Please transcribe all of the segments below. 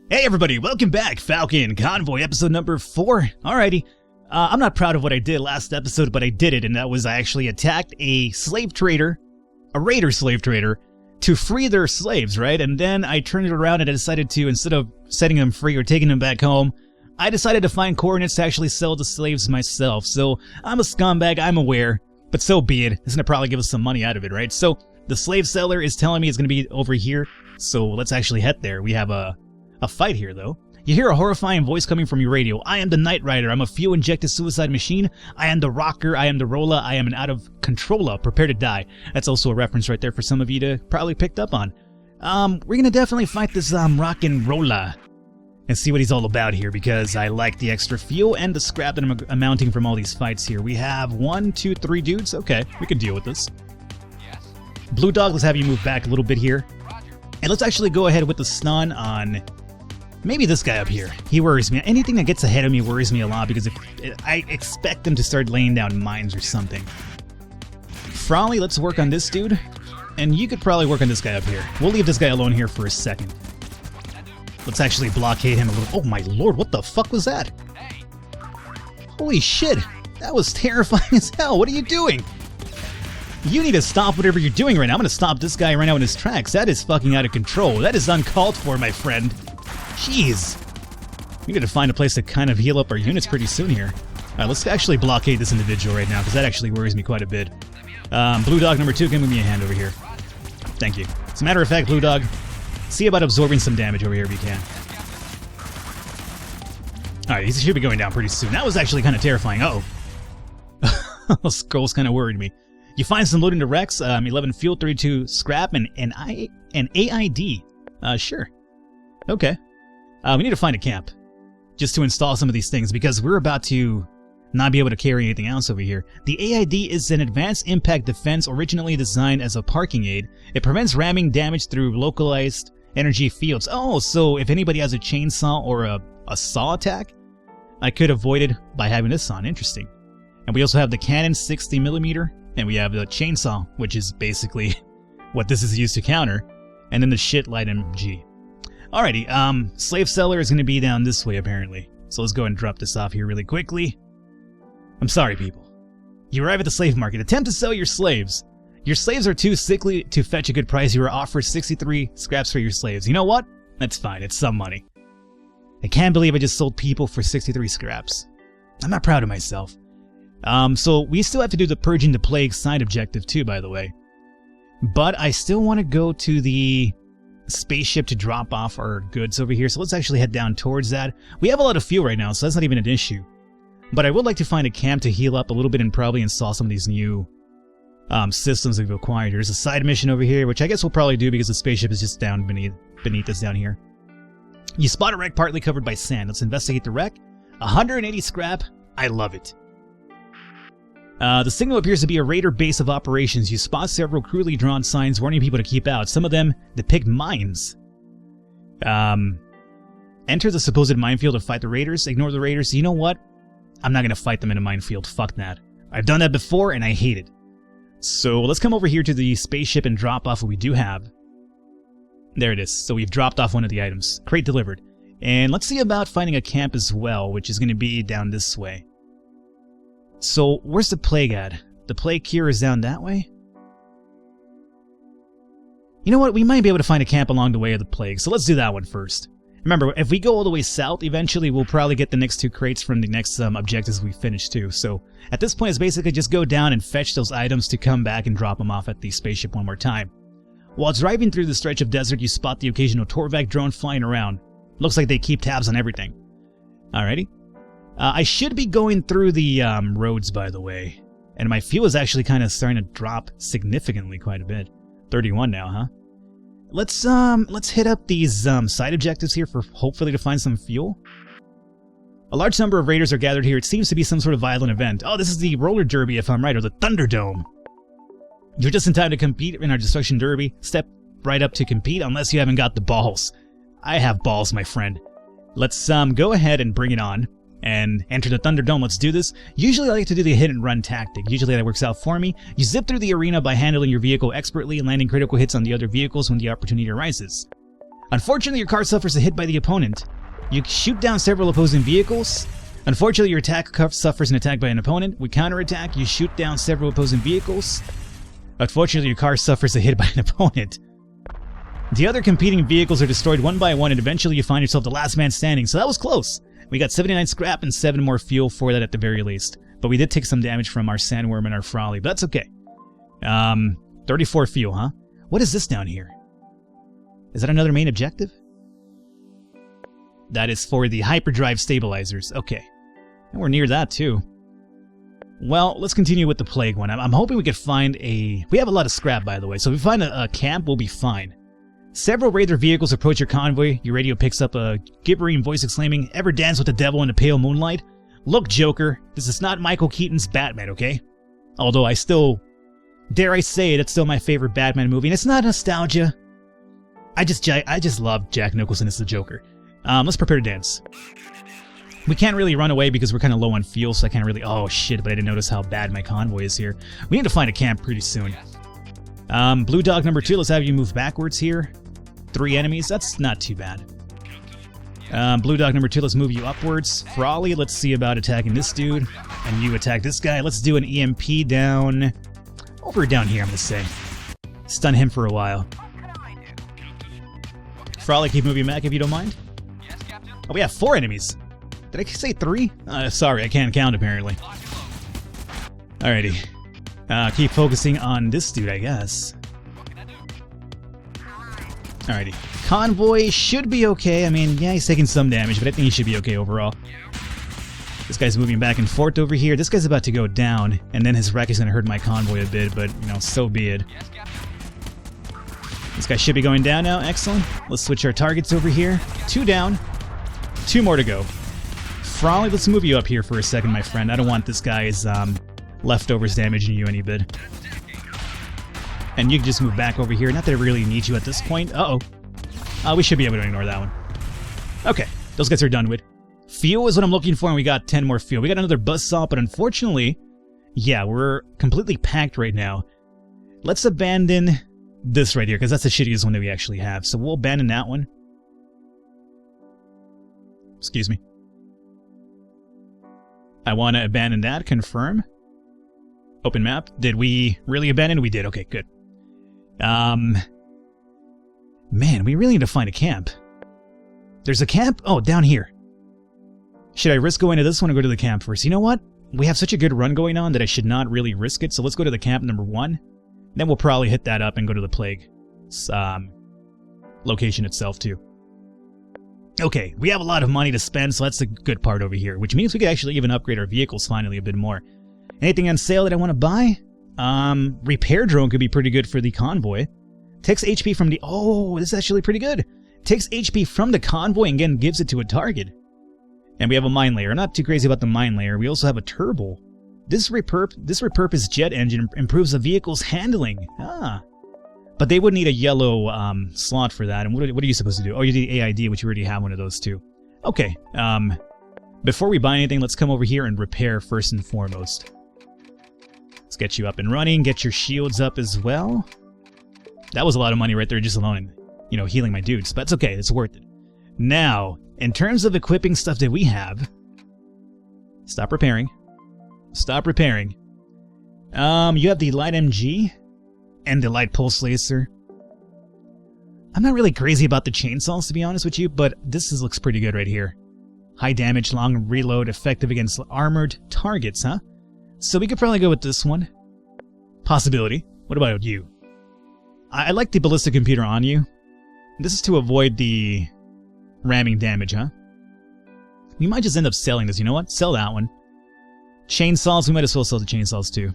Hey everybody, welcome back. Falcon, Convoy, episode number 4. Alrighty. I'm not proud of what I did last episode, but I did it, and that was I actually attacked a slave trader, a raider slave trader, to free their slaves, right? And then I turned it around and I decided to, instead of setting them free or taking them back home, I decided to find coordinates to actually sell the slaves myself. So I'm a scumbag, I'm aware, but so be it. It's gonna probably give us some money out of it, right? So the slave seller is telling me it's gonna be over here, so let's actually head there. We have a fight here, though. You hear a horrifying voice coming from your radio. I am the Night Rider. I'm a fuel-injected suicide machine. I am the rocker. I am the roller. I am an out-of-controller. Prepare to die. That's also a reference right there for some of you to probably picked up on. We're gonna definitely fight this rock and roller and see what he's all about here, because I like the extra fuel and the scrap that I'm amounting from all these fights here. We have 1, 2, 3 dudes. Okay, we can deal with this. Yes. Blue Dog, let's have you move back a little bit here. Roger. And let's actually go ahead with the stun on maybe this guy up here. He worries me. Anything that gets ahead of me worries me a lot, because I expect them to start laying down mines or something. Frawley, let's work on this dude. And you could probably work on this guy up here. We'll leave this guy alone here for a second. Let's actually blockade him a little. Oh my lord, what the fuck was that? Hey. Holy shit. That was terrifying as hell. What are you doing? You need to stop whatever you're doing right now. I'm gonna stop this guy right now in his tracks. That is fucking out of control. That is uncalled for, my friend. Jeez. We need to find a place to kind of heal up our units pretty soon here. Alright, let's actually blockade this individual right now, because that actually worries me quite a bit. Blue Dog number 2, give me a hand over here. Thank you. As a matter of fact, Blue Dog, see about absorbing some damage over here if you can. Alright, he should be going down pretty soon. That was actually kind of terrifying. Uh-oh. Those scrolls kind of worried me. You find some loot into Rex, 11 fuel, 32 scrap, and an AID. Sure. Okay. We need to find a camp, just to install some of these things, because we're about to not be able to carry anything else over here. The AID is an advanced impact defense originally designed as a parking aid. It prevents ramming damage through localized energy fields. Oh, so if anybody has a chainsaw or a saw attack, I could avoid it by having this on. Interesting. And we also have the cannon 60mm, and we have the chainsaw, which is basically what this is used to counter, and then the shit light MG. Alrighty, slave seller is going to be down this way, apparently. So let's go and drop this off here really quickly. I'm sorry, people. You arrive at the slave market. Attempt to sell your slaves. Your slaves are too sickly to fetch a good price. You are offered 63 scraps for your slaves. You know what? That's fine. It's some money. I can't believe I just sold people for 63 scraps. I'm not proud of myself. So we still have to do the Purging the Plague side objective too, by the way. But I still want to go to the spaceship to drop off our goods over here, so let's actually head down towards that. We have a lot of fuel right now, so that's not even an issue. But I would like to find a camp to heal up a little bit and probably install some of these new systems we've acquired. There's a side mission over here, which I guess we'll probably do because the spaceship is just down beneath us down here. You spot a wreck partly covered by sand. Let's investigate the wreck. 180 scrap. I love it. The signal appears to be a raider base of operations. You spot several crudely drawn signs warning people to keep out. Some of them depict mines. Enter the supposed minefield to fight the raiders. Ignore the raiders. You know what? I'm not going to fight them in a minefield. Fuck that. I've done that before and I hate it. So let's come over here to the spaceship and drop off what we do have. There it is. So we've dropped off one of the items. Crate delivered. And let's see about finding a camp as well, which is going to be down this way. So, where's the plague at? The plague cure is down that way? You know what? We might be able to find a camp along the way of the plague, so let's do that one first. Remember, if we go all the way south, eventually we'll probably get the next 2 crates from the next objectives we finish too. So, at this point, it's basically just go down and fetch those items to come back and drop them off at the spaceship one more time. While driving through the stretch of desert, you spot the occasional Torvac drone flying around. Looks like they keep tabs on everything. Alrighty. I should be going through the roads, by the way. And my fuel is actually kind of starting to drop significantly quite a bit. 31 now, huh? Let's hit up these side objectives here for hopefully to find some fuel. A large number of raiders are gathered here. It seems to be some sort of violent event. Oh, this is the roller derby if I'm right, or the Thunderdome. You're just in time to compete in our destruction derby. Step right up to compete unless you haven't got the balls. I have balls, my friend. Let's go ahead and bring it on. And enter the Thunderdome. Let's do this. Usually I like to do the hit and run tactic. Usually that works out for me. You zip through the arena by handling your vehicle expertly and landing critical hits on the other vehicles when the opportunity arises. Unfortunately, your car suffers a hit by the opponent. You shoot down several opposing vehicles. Unfortunately, your attack suffers an attack by an opponent. We counterattack. You shoot down several opposing vehicles. Unfortunately, your car suffers a hit by an opponent. The other competing vehicles are destroyed one by one, and eventually you find yourself the last man standing. So that was close. We got 79 scrap and 7 more fuel for that at the very least. But we did take some damage from our sandworm and our Frawley, but that's okay. 34 fuel, huh? What is this down here? Is that another main objective? That is for the hyperdrive stabilizers. Okay. And we're near that, too. Well, let's continue with the plague one. I'm hoping we could find a... We have a lot of scrap, by the way, so if we find a camp, we'll be fine. Several raider vehicles approach your convoy. Your radio picks up a gibbering voice exclaiming, "Ever dance with the devil in the pale moonlight? Look, Joker, this is not Michael Keaton's Batman, okay? Although I still... Dare I say it, it's still my favorite Batman movie, and it's not nostalgia. I just love Jack Nicholson as the Joker. Let's prepare to dance. We can't really run away because we're kind of low on fuel, so I can't really... Oh, shit, but I didn't notice how bad my convoy is here. We need to find a camp pretty soon. Blue Dog number 2, let's have you move backwards here. 3 enemies, that's not too bad. Blue Dog number 2, let's move you upwards. Frawley, let's see about attacking this dude. And you attack this guy. Let's do an EMP down... Over down here, I'm gonna say. Stun him for a while. Frawley, keep moving back if you don't mind. Oh, we have 4 enemies. Did I say 3? Sorry, I can't count apparently. Alrighty. Keep focusing on this dude, I guess. Alrighty. Convoy should be okay. I mean, yeah, he's taking some damage, but I think he should be okay overall. This guy's moving back and forth over here. This guy's about to go down, and then his wreck is going to hurt my convoy a bit, but, you know, so be it. This guy should be going down now. Excellent. Let's switch our targets over here. 2 down. 2 more to go. Frawley, let's move you up here for a second, my friend. I don't want this guy's leftovers damaging you any bit. And you can just move back over here. Not that I really need you at this point. Uh-oh. We should be able to ignore that one. Okay, those guys are done with. Fuel is what I'm looking for, and we got 10 more fuel. We got another buzzsaw, but unfortunately, yeah, we're completely packed right now. Let's abandon this right here, because that's the shittiest one that we actually have. So we'll abandon that one. Excuse me. I want to abandon that. Confirm. Open map. Did we really abandon? We did. Okay, good. Man, we really need to find a camp. There's a camp? Oh, down here. Should I risk going to this one or go to the camp first? You know what? We have such a good run going on that I should not really risk it, so let's go to the camp number 1. Then we'll probably hit that up and go to the plague location itself, too. Okay, we have a lot of money to spend, so that's the good part over here, which means we could actually even upgrade our vehicles finally a bit more. Anything on sale that I want to buy? Repair drone could be pretty good for the convoy. Takes HP from the... Oh, this is actually pretty good. Takes HP from the convoy and again gives it to a target. And we have a mine layer. I'm not too crazy about the mine layer. We also have a turbo. This repurposed jet engine improves the vehicle's handling. Ah. But they would need a yellow slot for that. And what are you supposed to do? Oh, you need the AID, which you already have one of those too. Okay. Before we buy anything, let's come over here and repair first and foremost. Let's get you up and running. Get your shields up as well. That was a lot of money right there just alone and, you know, healing my dudes. But it's okay. It's worth it. Now, in terms of equipping stuff that we have... Stop repairing. Stop repairing. You have the light MG and the light pulse laser. I'm not really crazy about the chainsaws, to be honest with you, but this looks pretty good right here. High damage, long reload, effective against armored targets, huh? So we could probably go with this one. Possibility. What about you? I like the ballistic computer on you. This is to avoid the ramming damage, huh? We might just end up selling this, you know what? Sell that one. Chainsaws, we might as well sell the chainsaws too.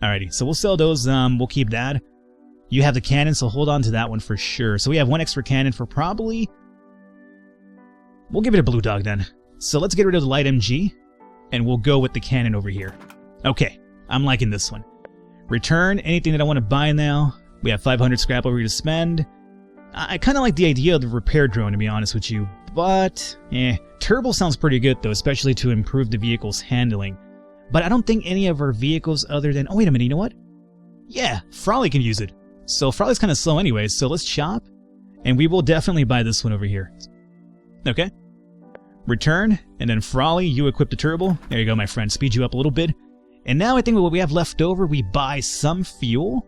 Alrighty, so we'll sell those, we'll keep that. You have the cannon, so hold on to that one for sure. So we have 1 extra cannon for probably... We'll give it a blue dog then. So let's get rid of the light MG, and we'll go with the cannon over here. Okay, I'm liking this one. Return, anything that I want to buy now. We have 500 scrap over here to spend. I kind of like the idea of the repair drone, to be honest with you, but turbo sounds pretty good though, especially to improve the vehicle's handling. But I don't think any of our vehicles other than... Oh, wait a minute, you know what? Yeah, Frawley can use it. So Frawley's kind of slow anyway, so let's shop. And we will definitely buy this one over here. Okay. Return, and then Frawley, you equip the turbo. There you go, my friend. Speed you up a little bit. And now I think what we have left over, we buy some fuel.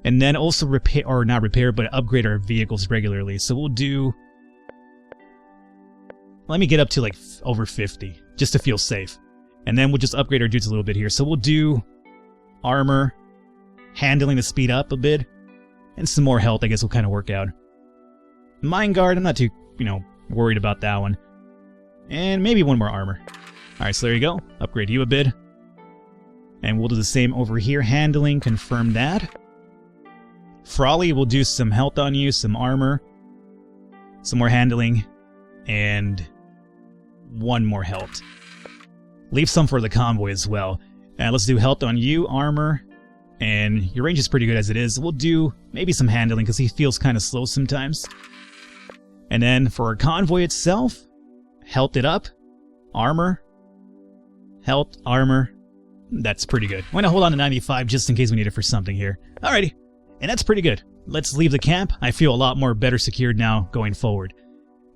And then also repair, or not repair, but upgrade our vehicles regularly. So we'll do... Let me get up to like over 50, just to feel safe. And then we'll just upgrade our dudes a little bit here. So we'll do armor, handling to speed up a bit, and some more health I guess will kind of work out. Mine guard, I'm not too, worried about that one. And maybe one more armor. Alright, so there you go. Upgrade you a bit. And we'll do the same over here. Handling, confirm that. Frawley will do some health on you, some armor, some more handling, and one more health. Leave some for the convoy as well. And let's do health on you, armor, and your range is pretty good as it is. We'll do maybe some handling because he feels kind of slow sometimes. And then for our convoy itself, health it up, armor, health, armor. That's pretty good. I'm going to hold on to 95 just in case we need it for something here. Alrighty, and that's pretty good. Let's leave the camp. I feel a lot more better secured now going forward.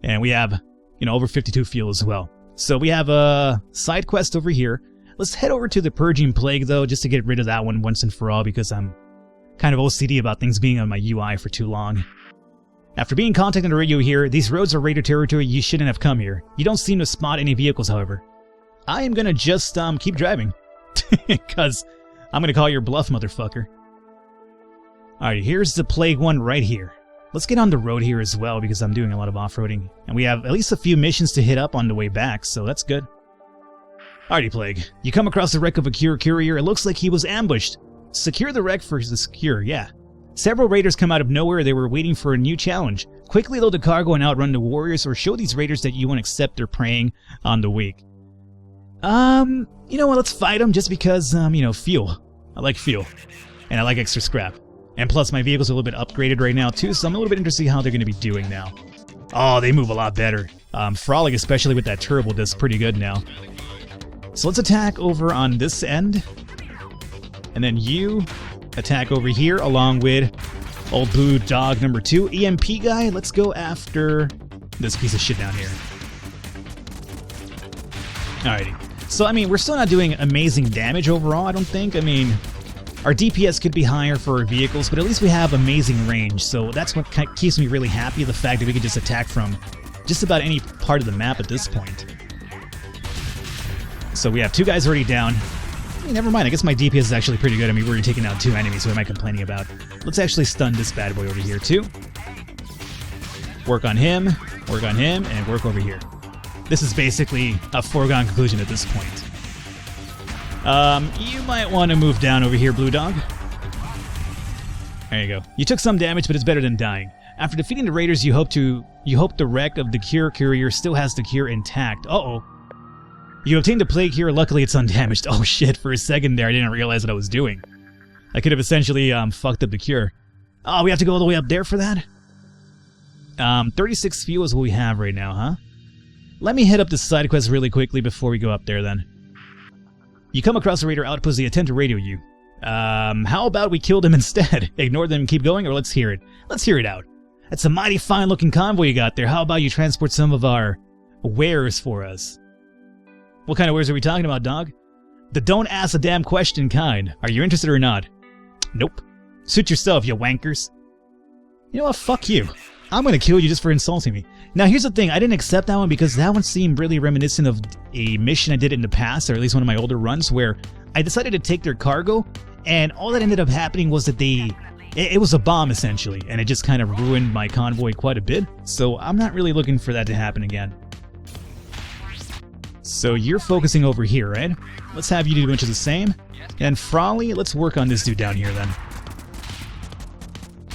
And we have, over 52 fuel as well. So we have a side quest over here. Let's head over to the Purging Plague, though, just to get rid of that one once and for all, because I'm kind of OCD about things being on my UI for too long. After being contacted on the radio here, these roads are raider territory. You shouldn't have come here. You don't seem to spot any vehicles, however. I am gonna just keep driving, because I'm gonna call your bluff, motherfucker. Alright, here's the Plague one right here. Let's get on the road here as well, because I'm doing a lot of off-roading. And we have at least a few missions to hit up on the way back, so that's good. Alrighty, Plague. You come across the wreck of a courier. It looks like he was ambushed. Secure the wreck for the secure, yeah. Several raiders come out of nowhere. They were waiting for a new challenge. Quickly load the cargo and outrun the warriors, or show these raiders that you won't accept their preying on the weak. You know what, let's fight them just because, fuel. I like fuel. And I like extra scrap. And plus, my vehicle's a little bit upgraded right now, too, so I'm a little bit interested in how they're going to be doing now. Oh, they move a lot better. Frolic, especially with that turbo, does pretty good now. So let's attack over on this end. And then you attack over here along with old blue dog number 2. EMP guy, let's go after this piece of shit down here. Alrighty. So, we're still not doing amazing damage overall, I don't think. Our DPS could be higher for our vehicles, but at least we have amazing range, so that's what keeps me really happy, the fact that we can just attack from just about any part of the map at this point. So we have 2 guys already down. Never mind, I guess my DPS is actually pretty good. We're already taking out 2 enemies, what am I complaining about? Let's actually stun this bad boy over here, too. Work on him, and work over here. This is basically a foregone conclusion at this point. You might want to move down over here, Blue Dog. There you go. You took some damage, but it's better than dying. After defeating the raiders, you hope the wreck of the courier still has the cure intact. Uh-oh. You obtained the plague cure, luckily it's undamaged. Oh shit, for a second there I didn't realize what I was doing. I could have essentially fucked up the cure. Oh, we have to go all the way up there for that? 36 fuel is what we have right now, huh? Let me hit up this side quest really quickly before we go up there then. You come across a raider outpost, they attempt to radio you. How about we kill them instead? Ignore them and keep going, or let's hear it. Let's hear it out. That's a mighty fine looking convoy you got there. How about you transport some of our wares for us? What kind of wares are we talking about, dog? The don't ask a damn question kind. Are you interested or not? Nope. Suit yourself, you wankers. You know what? Fuck you. I'm gonna kill you just for insulting me. Now here's the thing, I didn't accept that one because that one seemed really reminiscent of a mission I did in the past, or at least one of my older runs, where I decided to take their cargo, and all that ended up happening was that it was a bomb essentially, and it just kind of ruined my convoy quite a bit, so I'm not really looking for that to happen again. So you're focusing over here, right? Let's have you do a bunch of the same. And Frawley, let's work on this dude down here then.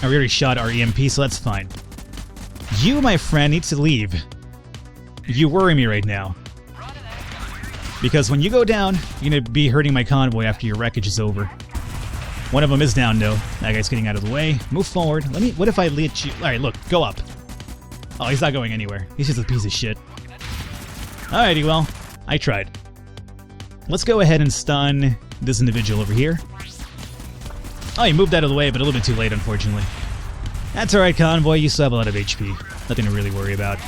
We already shot our EMP, so that's fine. You, my friend, need to leave. You worry me right now. Because when you go down, you're going to be hurting my convoy after your wreckage is over. One of them is down, though. That guy's getting out of the way. Move forward. What if I let you... Alright, look. Go up. Oh, he's not going anywhere. He's just a piece of shit. Alrighty, well, I tried. Let's go ahead and stun this individual over here. Oh, he moved out of the way, but a little bit too late, unfortunately. That's alright, Convoy. You still have a lot of HP. Nothing to really worry about.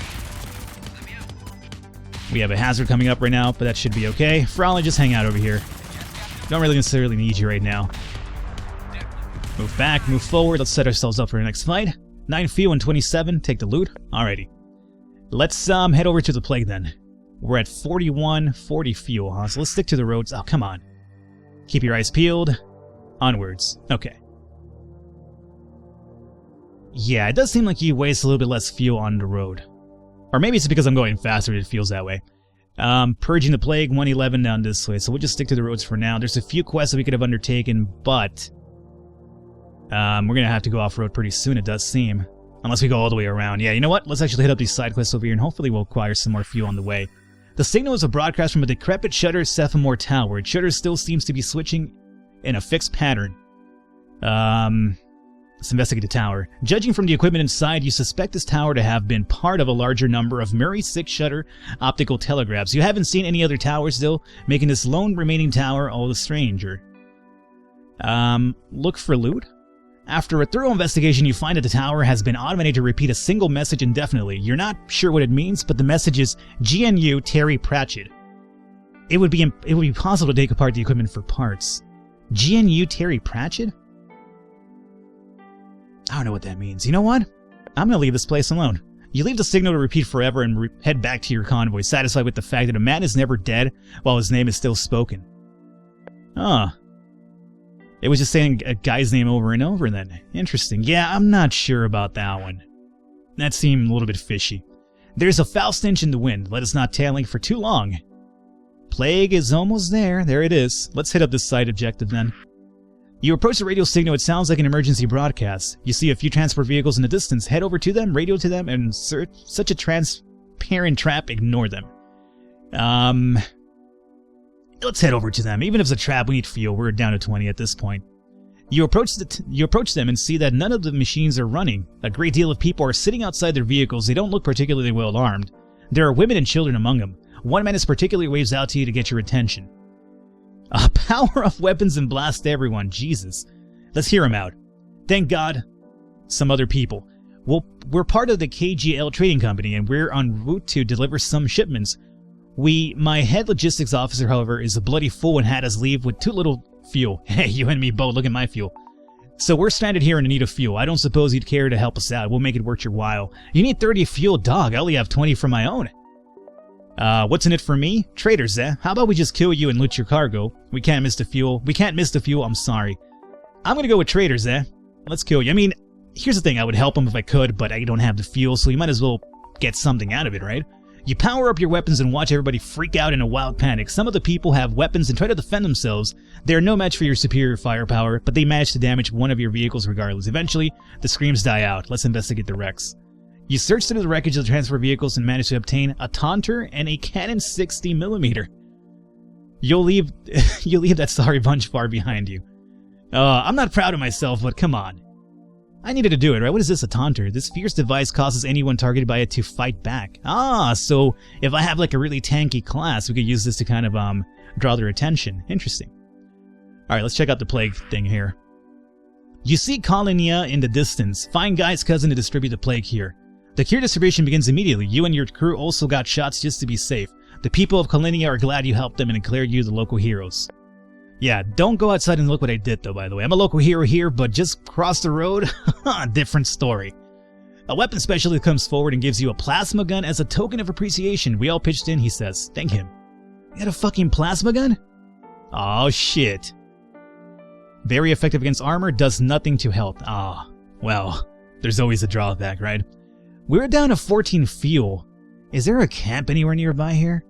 We have a hazard coming up right now, but that should be okay. Frowley, just hang out over here. Don't really necessarily need you right now. Move back, move forward. Let's set ourselves up for the next fight. 9 fuel and 27. Take the loot. Alrighty. Let's head over to the plague then. We're at 41, 40 fuel, huh? So let's stick to the roads. Oh, come on. Keep your eyes peeled. Onwards. Okay. Yeah, it does seem like you waste a little bit less fuel on the road. Or maybe it's because I'm going faster, it feels that way. Purging the plague, 111 down this way, so we'll just stick to the roads for now. There's a few quests that we could have undertaken, but we're going to have to go off-road pretty soon, it does seem. Unless we go all the way around. Yeah, you know what? Let's actually hit up these side quests over here, and hopefully we'll acquire some more fuel on the way. The signal is a broadcast from a decrepit Shutter Sephimore Tower. Shutter still seems to be switching in a fixed pattern. Let's investigate the tower. Judging from the equipment inside, you suspect this tower to have been part of a larger number of Murray 6-shutter optical telegraphs. You haven't seen any other towers, though, making this lone remaining tower all the stranger. Look for loot? After a thorough investigation, you find that the tower has been automated to repeat a single message indefinitely. You're not sure what it means, but the message is GNU Terry Pratchett. It would be possible to take apart the equipment for parts. GNU Terry Pratchett? I don't know what that means. You know what? I'm gonna leave this place alone. You leave the signal to repeat forever and head back to your convoy, satisfied with the fact that a man is never dead while his name is still spoken. Huh. It was just saying a guy's name over and over then. Interesting. Yeah, I'm not sure about that one. That seemed a little bit fishy. There's a foul stench in the wind. Let us not tailing for too long. Plague is almost there. There it is. Let's hit up this side objective then. You approach the radio signal. It sounds like an emergency broadcast. You see a few transport vehicles in the distance. Head over to them, radio to them, and such a transparent trap, ignore them. Let's head over to them. Even if it's a trap, we need fuel. We're down to 20 at this point. You approach them and see that none of the machines are running. A great deal of people are sitting outside their vehicles. They don't look particularly well armed. There are women and children among them. One man is particularly waves out to you to get your attention. Power up weapons and blast everyone. Jesus. Let's hear him out. Thank God. Some other people. Well, we're part of the KGL Trading Company, and we're en route to deliver some shipments. My head logistics officer, however, is a bloody fool and had us leave with too little fuel. Hey, you and me both, look at my fuel. So we're stranded here in need of fuel. I don't suppose you'd care to help us out. We'll make it worth your while. You need 30 fuel, dog. I only have 20 for my own. What's in it for me? Traders, eh? How about we just kill you and loot your cargo? We can't miss the fuel. I'm sorry. I'm gonna go with traders, eh? Let's kill you. I mean, here's the thing. I would help them if I could, but I don't have the fuel, so you might as well get something out of it, right? You power up your weapons and watch everybody freak out in a wild panic. Some of the people have weapons and try to defend themselves. They're no match for your superior firepower, but they manage to damage one of your vehicles regardless. Eventually, the screams die out. Let's investigate the wrecks. You search through the wreckage of the transport vehicles and manage to obtain a taunter and a cannon 60mm. You'll leave that sorry bunch far behind you. I'm not proud of myself, but come on. I needed to do it, right? What is this, a taunter? This fierce device causes anyone targeted by it to fight back. So if I have like a really tanky class, we could use this to kind of draw their attention. Interesting. Alright, let's check out the plague thing here. You see Colonia in the distance. Find Guy's cousin to distribute the plague here. The cure distribution begins immediately. You and your crew also got shots just to be safe. The people of Colonia are glad you helped them and declared you the local heroes. Yeah, don't go outside and look what I did though, by the way. I'm a local hero here, but just cross the road? Different story. A weapon specialist comes forward and gives you a plasma gun as a token of appreciation. We all pitched in, he says. Thank him. You got a fucking plasma gun? Oh shit. Very effective against armor, does nothing to health. Well, there's always a drawback, right? We're down to 14 fuel. Is there a camp anywhere nearby here?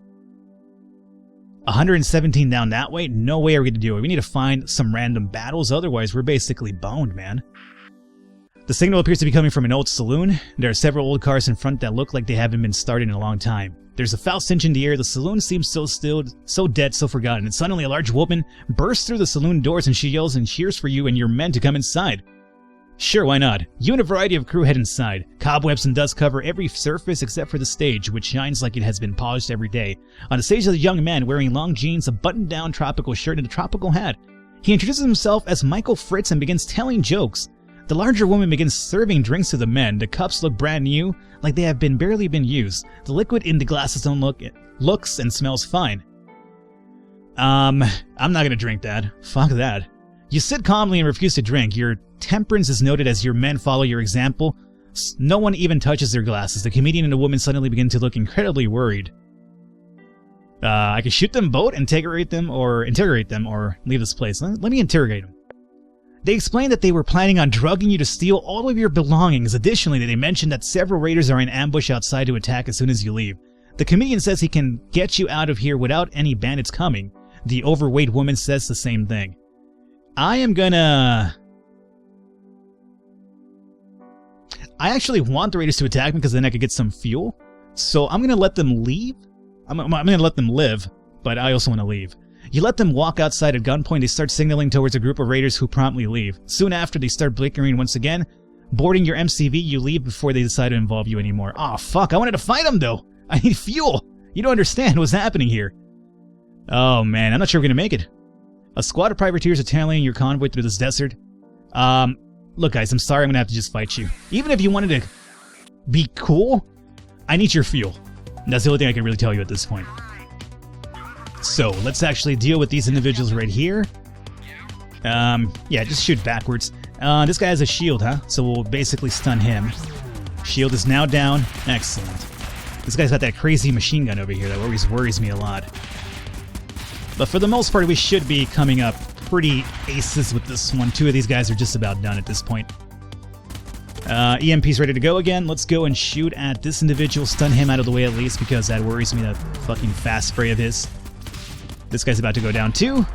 117 down that way? No way are we going to do it. We need to find some random battles, otherwise we're basically boned, man. The signal appears to be coming from an old saloon. There are several old cars in front that look like they haven't been started in a long time. There's a foul stench in the air. The saloon seems so still, so dead, so forgotten. And suddenly a large woman bursts through the saloon doors and she yells and cheers for you and your men to come inside. Sure, why not? You and a variety of crew head inside. Cobwebs and dust cover every surface except for the stage, which shines like it has been polished every day. On the stage is a young man wearing long jeans, a buttoned-down tropical shirt, and a tropical hat. He introduces himself as Michael Fritz and begins telling jokes. The larger woman begins serving drinks to the men. The cups look brand new, like they have barely been used. The liquid in the glasses don't looks and smells fine. I'm not gonna drink that. Fuck that. You sit calmly and refuse to drink. Your temperance is noted as your men follow your example. No one even touches their glasses. The comedian and the woman suddenly begin to look incredibly worried. I can shoot them both, interrogate them, or leave this place. Let me interrogate them. They explained that they were planning on drugging you to steal all of your belongings. Additionally, they mentioned that several raiders are in ambush outside to attack as soon as you leave. The comedian says he can get you out of here without any bandits coming. The overweight woman says the same thing. I actually want the raiders to attack me because then I could get some fuel. So I'm going to let them leave. I'm going to let them live, but I also want to leave. You let them walk outside at gunpoint. They start signaling towards a group of raiders who promptly leave. Soon after, they start bickering once again. Boarding your MCV, you leave before they decide to involve you anymore. Aw, fuck. I wanted to fight them, though. I need fuel. You don't understand what's happening here. Oh, man. I'm not sure we're going to make it. A squad of privateers are tailing your convoy through this desert. Look, guys, I'm sorry. I'm going to have to just fight you. Even if you wanted to be cool, I need your fuel. That's the only thing I can really tell you at this point. So, let's actually deal with these individuals right here. Yeah, just shoot backwards. This guy has a shield, huh? So we'll basically stun him. Shield is now down. Excellent. This guy's got that crazy machine gun over here that always worries me a lot. But for the most part, we should be coming up pretty aces with this one. Two of these guys are just about done at this point. EMP's ready to go again. Let's go and shoot at this individual. Stun him out of the way at least because that worries me, that fucking fast spray of his. This guy's about to go down too.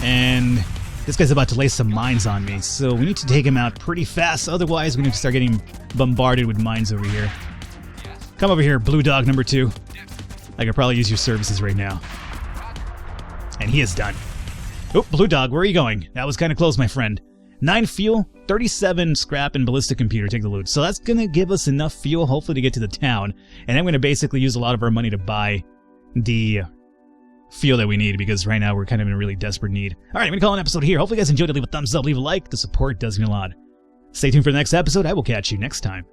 And this guy's about to lay some mines on me. So we need to take him out pretty fast. Otherwise, we need to start getting bombarded with mines over here. Come over here, Blue Dog number 2. I could probably use your services right now. And he is done. Oh, Blue Dog, where are you going? That was kind of close, my friend. 9 fuel, 37 scrap, and ballistic computer. Take the loot. So that's going to give us enough fuel, hopefully, to get to the town. And I'm going to basically use a lot of our money to buy the fuel that we need, because right now we're kind of in a really desperate need. Alright, I'm going to call an episode here. Hopefully you guys enjoyed it. Leave a thumbs up, leave a like. The support does me a lot. Stay tuned for the next episode. I will catch you next time.